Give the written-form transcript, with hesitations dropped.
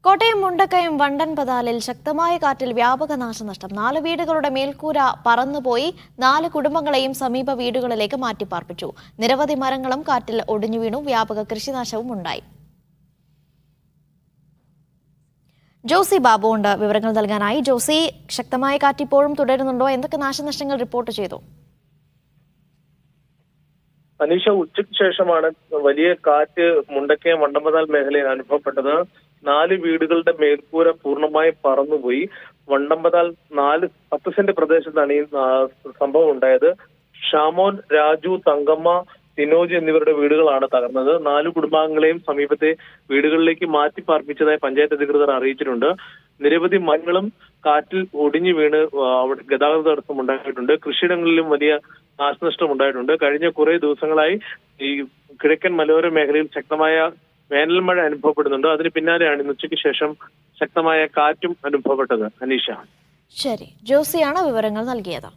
കോട്ടയം മുണ്ടക്കയം വണ്ടൻപതാലിൽ ശക്തമായ കാറ്റിൽ വ്യാപക നാശനഷ്ടം. 4 വീടുകളുടെ മേൽക്കൂര പറന്നുപോയി 4 കുടുംബങ്ങളെയും സമീപ വീടുകളിലേക്ക് മാറ്റിപ്പാർപ്പിച്ചു. നിരവധി മരങ്ങളും കാറ്റിൽ ഒടിഞ്ഞു വീണു. വ്യാപക കൃഷിനാശവും ഉണ്ടായി. ജോസി ബാബു ഉണ്ട് വിവരങ്ങൾ നൽകാനായി. ജോസി, ശക്തമായ കാറ്റ് ഇപ്പോഴും തുടരുന്നുണ്ടോ? എന്തൊക്കെ നാശനഷ്ടങ്ങൾ റിപ്പോർട്ട് ചെയ്തു? അനീഷ, ഉച്ചയ്ക്ക് ശേഷമാണ് വലിയ കാറ്റ് മുണ്ടക്കയം വണ്ടമ്പതാൽ മേഖലയിൽ അനുഭവപ്പെട്ടത്. 4 വീടുകളുടെ മേൽക്കൂര പൂർണ്ണമായി പറന്നുപോയി. വണ്ടമ്പതാൽ 10 സെന്റ് പ്രദേശത്താണ് ഈ സംഭവം ഉണ്ടായത്. ഷാമോൻ, രാജു, തങ്കമ്മ, സിനോജ് എന്നിവരുടെ വീടുകളാണ് തകർന്നത്. 4 കുടുംബാംഗങ്ങളെയും സമീപത്തെ വീടുകളിലേക്ക് മാറ്റി പാർപ്പിച്ചതായി പഞ്ചായത്ത് അധികൃതർ അറിയിച്ചിട്ടുണ്ട്. നിരവധി മരങ്ങളും കാറ്റിൽ ഒടിഞ്ഞു വീണ് അവിടെ ഗതാഗത തടസ്സം ഉണ്ടായിട്ടുണ്ട്. കൃഷിയിടങ്ങളിലും വലിയ നാശനഷ്ടം ഉണ്ടായിട്ടുണ്ട്. കഴിഞ്ഞ കുറെ ദിവസങ്ങളായി ഈ കിഴക്കൻ മലയോര മേഖലയിൽ ശക്തമായ വേനൽ മഴ അനുഭവപ്പെടുന്നുണ്ട്. അതിന് പിന്നാലെയാണ് ഇന്ന് ഉച്ചയ്ക്ക് ശേഷം ശക്തമായ കാറ്റും അനുഭവപ്പെട്ടത്. അനീഷ, ശരി, ജോസിയാണ് വിവരങ്ങൾ നൽകിയത്.